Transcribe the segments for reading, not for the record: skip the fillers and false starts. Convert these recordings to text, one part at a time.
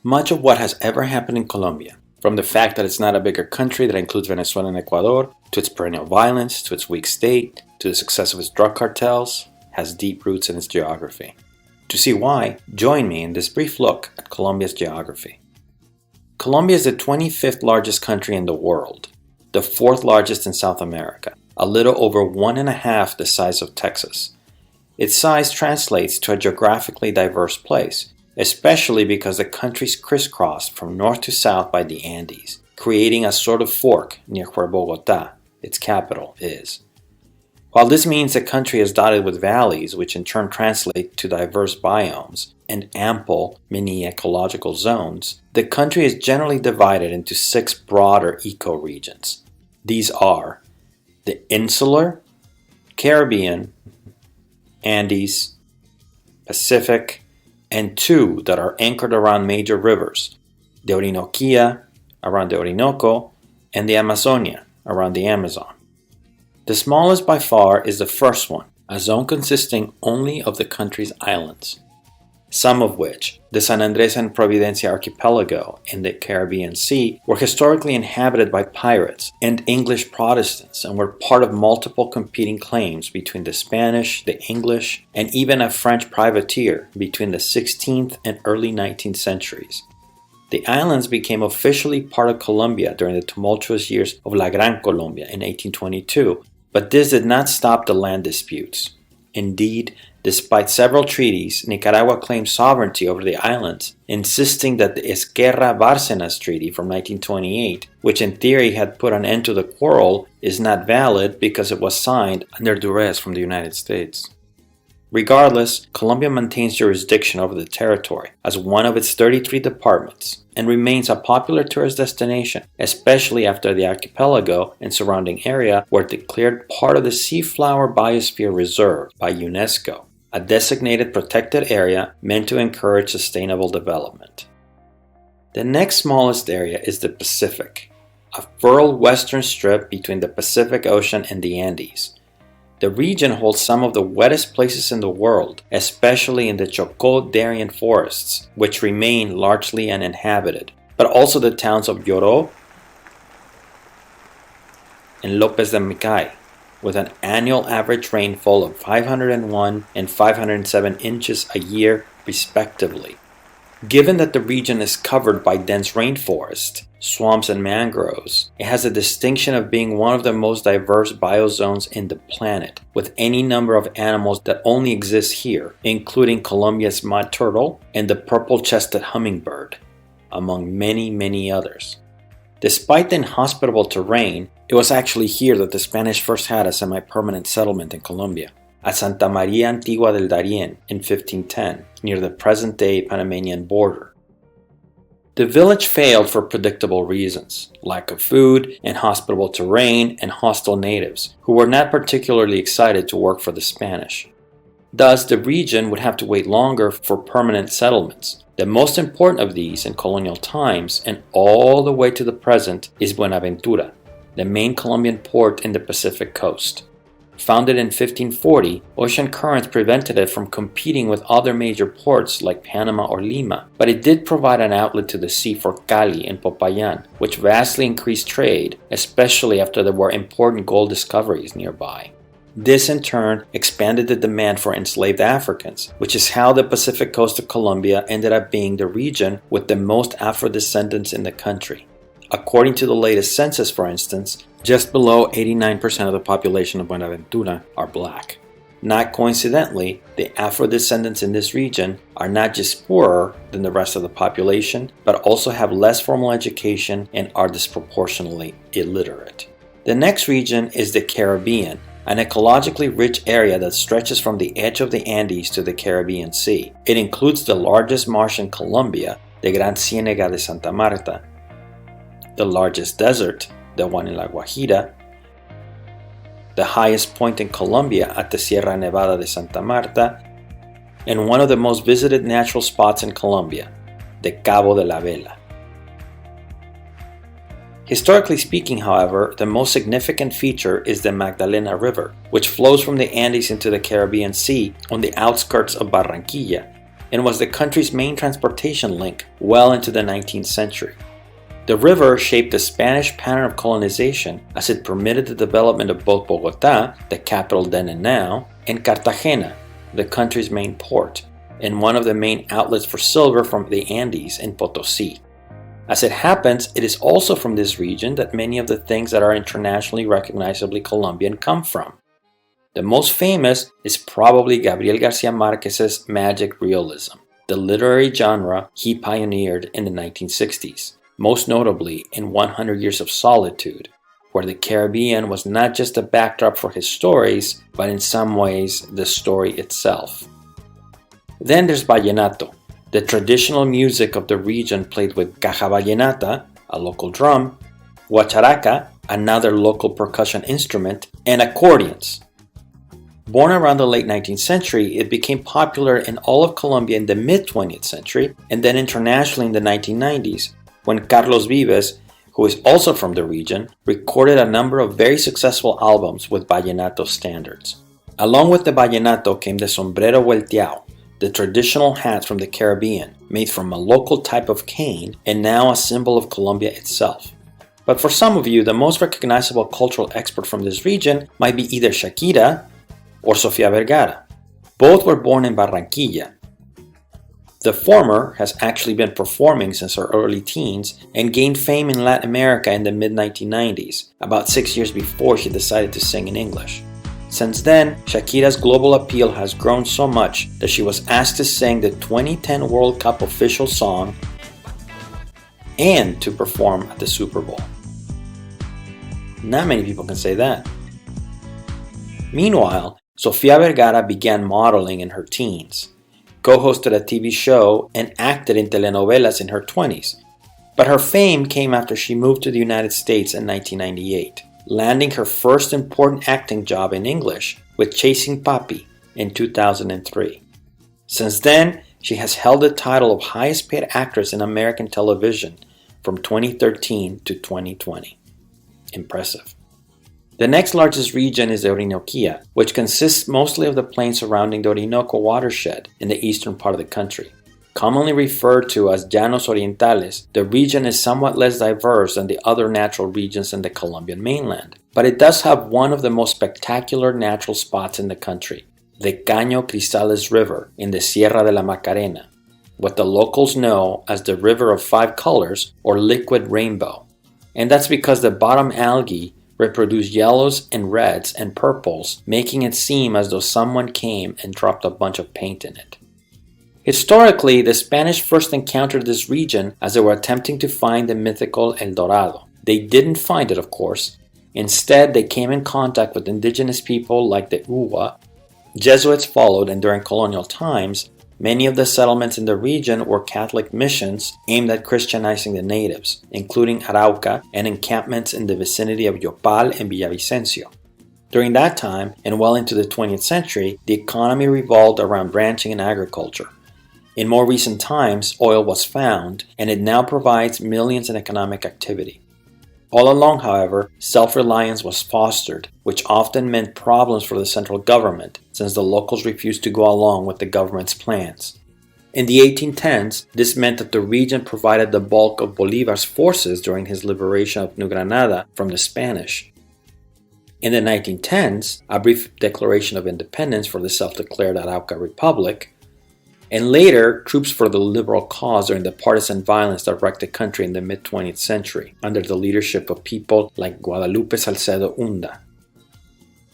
Much of what has ever happened in Colombia, from the fact that it's not a bigger country that includes Venezuela and Ecuador, to its perennial violence, to its weak state, to the success of its drug cartels, has deep roots in its geography. To see why, join me in this brief look at Colombia's geography. Colombia is the 25th largest country in the world, the 4th largest in South America, a little over 1.5 the size of Texas. Its size translates to a geographically diverse place, especially because the country's crisscrossed from north to south by the Andes, creating a sort of fork near where Bogotá, its capital, is. While this means the country is dotted with valleys, which in turn translate to diverse biomes and ample mini-ecological zones, the country is generally divided into 6 broader ecoregions. These are the Insular, Caribbean, Andes, Pacific, and 2 that are anchored around major rivers, the Orinochia, around the Orinoco, and the Amazonia, around the Amazon. The smallest by far is the first one, a zone consisting only of the country's islands, some of which, the San Andres and Providencia archipelago in the Caribbean Sea, were historically inhabited by pirates and English Protestants and were part of multiple competing claims between the Spanish, the English, and even a French privateer between the 16th and early 19th centuries. The islands became officially part of Colombia during the tumultuous years of La Gran Colombia in 1822, but this did not stop the land disputes. Indeed, despite several treaties, Nicaragua claimed sovereignty over the islands, insisting that the Esquerra-Bárcenas Treaty from 1928, which in theory had put an end to the quarrel, is not valid because it was signed under duress from the United States. Regardless, Colombia maintains jurisdiction over the territory as one of its 33 departments and remains a popular tourist destination, especially after the archipelago and surrounding area were declared part of the Seaflower Biosphere Reserve by UNESCO, a designated protected area meant to encourage sustainable development. The next smallest area is the Pacific, a furrowed western strip between the Pacific Ocean and the Andes. The region holds some of the wettest places in the world, especially in the Chocó Darien forests, which remain largely uninhabited, but also the towns of Lloró and López de Micay, with an annual average rainfall of 501 and 507 inches a year, respectively. Given that the region is covered by dense rainforest, swamps, and mangroves, it has the distinction of being one of the most diverse biozones in the planet, with any number of animals that only exist here, including Colombia's mud turtle and the purple-chested hummingbird, among many, many others. Despite the inhospitable terrain, it was actually here that the Spanish first had a semi-permanent settlement in Colombia, at Santa María Antigua del Darién in 1510, near the present-day Panamanian border. The village failed for predictable reasons: lack of food, inhospitable terrain, and hostile natives, who were not particularly excited to work for the Spanish. Thus, the region would have to wait longer for permanent settlements. The most important of these in colonial times, and all the way to the present, is Buenaventura, the main Colombian port in the Pacific coast. Founded in 1540, ocean currents prevented it from competing with other major ports like Panama or Lima, but it did provide an outlet to the sea for Cali and Popayan, which vastly increased trade, especially after there were important gold discoveries nearby. This in turn expanded the demand for enslaved Africans, which is how the Pacific coast of Colombia ended up being the region with the most Afro-descendants in the country. According to the latest census, for instance, just below 89% of the population of Buenaventura are black. Not coincidentally, the Afro-descendants in this region are not just poorer than the rest of the population, but also have less formal education and are disproportionately illiterate. The next region is the Caribbean, an ecologically rich area that stretches from the edge of the Andes to the Caribbean Sea. It includes the largest marsh in Colombia, the Gran Ciénega de Santa Marta, the largest desert, the one in La Guajira, the highest point in Colombia at the Sierra Nevada de Santa Marta, and one of the most visited natural spots in Colombia, the Cabo de la Vela. Historically speaking, however, the most significant feature is the Magdalena River, which flows from the Andes into the Caribbean Sea on the outskirts of Barranquilla, and was the country's main transportation link well into the 19th century. The river shaped the Spanish pattern of colonization as it permitted the development of both Bogotá, the capital then and now, and Cartagena, the country's main port, and one of the main outlets for silver from the Andes in Potosí. As it happens, it is also from this region that many of the things that are internationally recognizably Colombian come from. The most famous is probably Gabriel García Márquez's magic realism, the literary genre he pioneered in the 1960s, most notably in 100 Years of Solitude, where the Caribbean was not just a backdrop for his stories, but in some ways the story itself. Then there's Vallenato, the traditional music of the region played with caja vallenata, a local drum, guacharaca, another local percussion instrument, and accordions. Born around the late 19th century, it became popular in all of Colombia in the mid-20th century and then internationally in the 1990s, when Carlos Vives, who is also from the region, recorded a number of very successful albums with vallenato standards. Along with the vallenato came the sombrero vuelteado, the traditional hat from the Caribbean, made from a local type of cane and now a symbol of Colombia itself. But for some of you, the most recognizable cultural expert from this region might be either Shakira or Sofia Vergara. Both were born in Barranquilla. The former has actually been performing since her early teens and gained fame in Latin America in the mid-1990s, about 6 years before she decided to sing in English. Since then, Shakira's global appeal has grown so much that she was asked to sing the 2010 World Cup official song and to perform at the Super Bowl. Not many people can say that. Meanwhile, Sofia Vergara began modeling in her teens, co-hosted a TV show, and acted in telenovelas in her 20s. But her fame came after she moved to the United States in 1998, landing her first important acting job in English with Chasing Papi in 2003. Since then, she has held the title of highest paid actress in American television from 2013 to 2020. Impressive. The next largest region is the Orinochia, which consists mostly of the plains surrounding the Orinoco watershed in the eastern part of the country. Commonly referred to as Llanos Orientales, the region is somewhat less diverse than the other natural regions in the Colombian mainland, but it does have one of the most spectacular natural spots in the country, the Caño Cristales River in the Sierra de la Macarena, what the locals know as the River of Five Colors or Liquid Rainbow. And that's because the bottom algae reproduce yellows and reds and purples, making it seem as though someone came and dropped a bunch of paint in it. Historically, the Spanish first encountered this region as they were attempting to find the mythical El Dorado. They didn't find it, of course. Instead, they came in contact with indigenous people like the Uwa. Jesuits followed, and during colonial times, many of the settlements in the region were Catholic missions aimed at Christianizing the natives, including Arauca and encampments in the vicinity of Yopal and Villavicencio. During that time, and well into the 20th century, the economy revolved around ranching and agriculture. In more recent times, oil was found, and it now provides millions in economic activity. All along, however, self-reliance was fostered, which often meant problems for the central government, since the locals refused to go along with the government's plans. In the 1810s, this meant that the region provided the bulk of Bolívar's forces during his liberation of New Granada from the Spanish. In the 1910s, a brief declaration of independence for the self-declared Arauca Republic, and later, troops for the liberal cause during the partisan violence that wrecked the country in the mid-20th century, under the leadership of people like Guadalupe Salcedo Unda.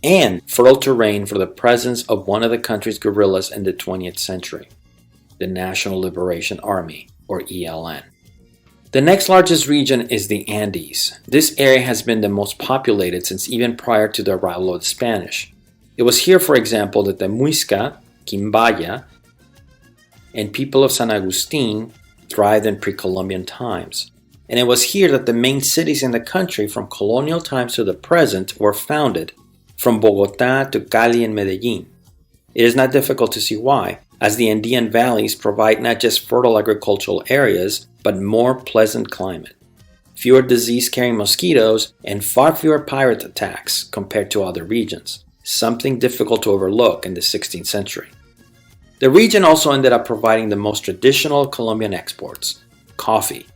And fertile terrain for the presence of one of the country's guerrillas in the 20th century, the National Liberation Army, or ELN. The next largest region is the Andes. This area has been the most populated since even prior to the arrival of the Spanish. It was here, for example, that the Muisca, Quimbaya, and people of San Agustin thrived in pre-Columbian times. And it was here that the main cities in the country from colonial times to the present were founded, from Bogotá to Cali and Medellín. It is not difficult to see why, as the Andean valleys provide not just fertile agricultural areas, but more pleasant climate, fewer disease-carrying mosquitoes, and far fewer pirate attacks compared to other regions, something difficult to overlook in the 16th century. The region also ended up providing the most traditional Colombian exports, coffee.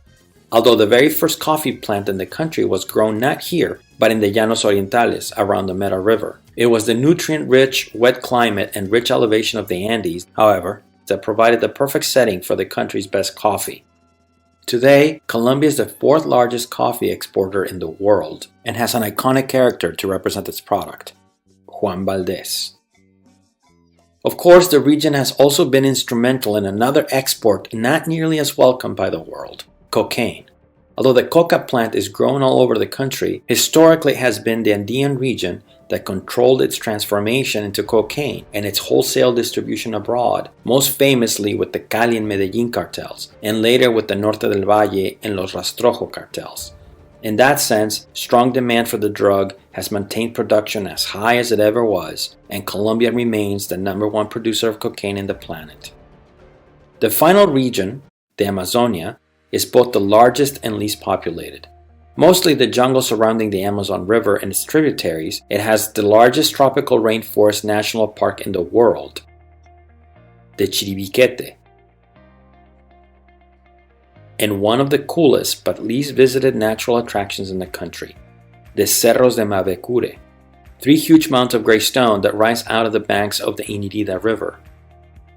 Although the very first coffee plant in the country was grown not here, but in the Llanos Orientales around the Meta River. It was the nutrient-rich, wet climate and rich elevation of the Andes, however, that provided the perfect setting for the country's best coffee. Today, Colombia is the fourth largest coffee exporter in the world and has an iconic character to represent its product, Juan Valdez. Of course, the region has also been instrumental in another export not nearly as welcomed by the world, cocaine. Although the coca plant is grown all over the country, historically it has been the Andean region that controlled its transformation into cocaine and its wholesale distribution abroad, most famously with the Cali and Medellin cartels, and later with the Norte del Valle and Los Rastrojo cartels. In that sense, strong demand for the drug has maintained production as high as it ever was, and Colombia remains the #1 producer of cocaine in the planet. The final region, the Amazonia, is both the largest and least populated. Mostly the jungle surrounding the Amazon River and its tributaries, it has the largest tropical rainforest national park in the world, the Chiribiquete, and one of the coolest but least visited natural attractions in the country, the Cerros de Mavecure, 3 huge mounds of gray stone that rise out of the banks of the Inirida River.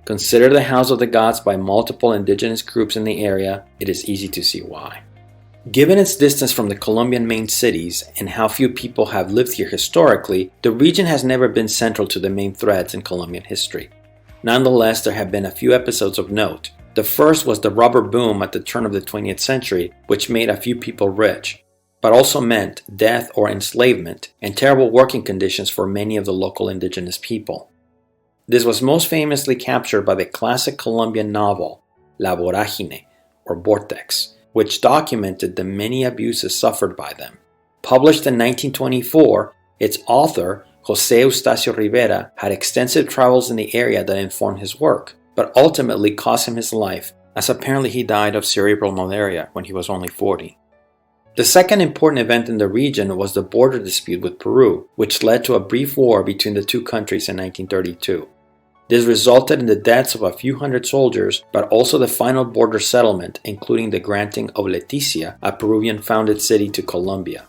Considered the house of the gods by multiple indigenous groups in the area, it is easy to see why. Given its distance from the Colombian main cities and how few people have lived here historically, the region has never been central to the main threads in Colombian history. Nonetheless, there have been a few episodes of note. The first was the rubber boom at the turn of the 20th century, which made a few people rich, but also meant death or enslavement and terrible working conditions for many of the local indigenous people. This was most famously captured by the classic Colombian novel, La Vorágine, or Vortex, which documented the many abuses suffered by them. Published in 1924, its author, José Eustacio Rivera, had extensive travels in the area that informed his work, but ultimately cost him his life, as apparently he died of cerebral malaria when he was only 40. The second important event in the region was the border dispute with Peru, which led to a brief war between the two countries in 1932. This resulted in the deaths of a few hundred soldiers, but also the final border settlement, including the granting of Leticia, a Peruvian-founded city, to Colombia.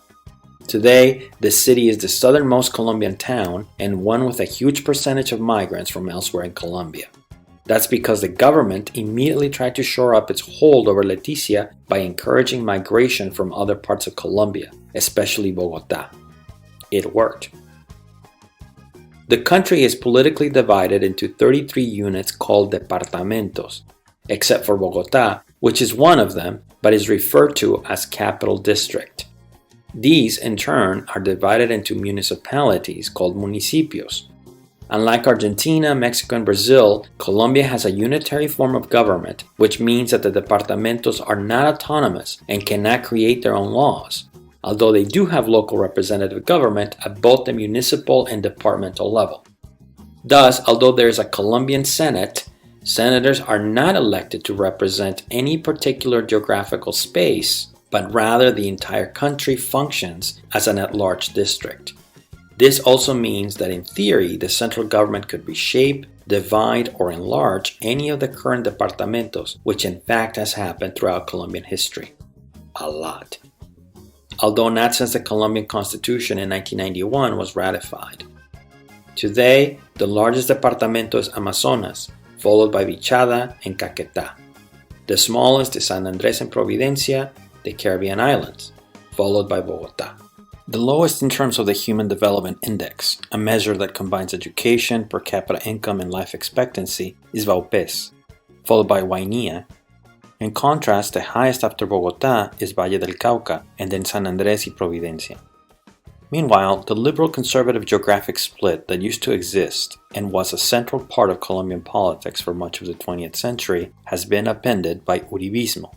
Today, the city is the southernmost Colombian town and one with a huge percentage of migrants from elsewhere in Colombia. That's because the government immediately tried to shore up its hold over Leticia by encouraging migration from other parts of Colombia, especially Bogotá. It worked. The country is politically divided into 33 units called departamentos, except for Bogotá, which is one of them, but is referred to as Capital District. These, in turn, are divided into municipalities called municipios. Unlike Argentina, Mexico, and Brazil, Colombia has a unitary form of government, which means that the departamentos are not autonomous and cannot create their own laws, although they do have local representative government at both the municipal and departmental level. Thus, although there is a Colombian Senate, senators are not elected to represent any particular geographical space, but rather the entire country functions as an at-large district. This also means that in theory, the central government could reshape, divide, or enlarge any of the current departamentos, which in fact has happened throughout Colombian history. A lot. Although not since the Colombian Constitution in 1991 was ratified. Today, the largest departamento is Amazonas, followed by Vichada and Caquetá. The smallest is San Andrés and Providencia, the Caribbean islands, followed by Bogotá. The lowest in terms of the Human Development Index, a measure that combines education, per capita income, and life expectancy, is Vaupés, followed by Guainía. In contrast, the highest after Bogotá is Valle del Cauca, and then San Andrés y Providencia. Meanwhile, the liberal-conservative geographic split that used to exist and was a central part of Colombian politics for much of the 20th century has been upended by Uribismo,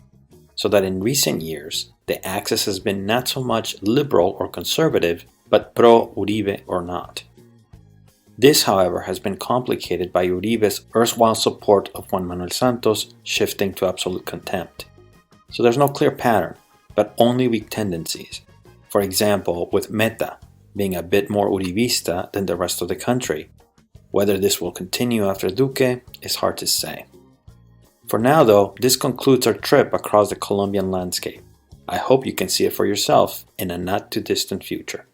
so that in recent years, the axis has been not so much liberal or conservative, but pro-Uribe or not. This, however, has been complicated by Uribe's erstwhile support of Juan Manuel Santos shifting to absolute contempt. So there's no clear pattern, but only weak tendencies. For example, with Meta being a bit more Uribista than the rest of the country, Whether this will continue after Duque is hard to say. For now though, this concludes our trip across the Colombian landscape. I hope you can see it for yourself in a not too distant future.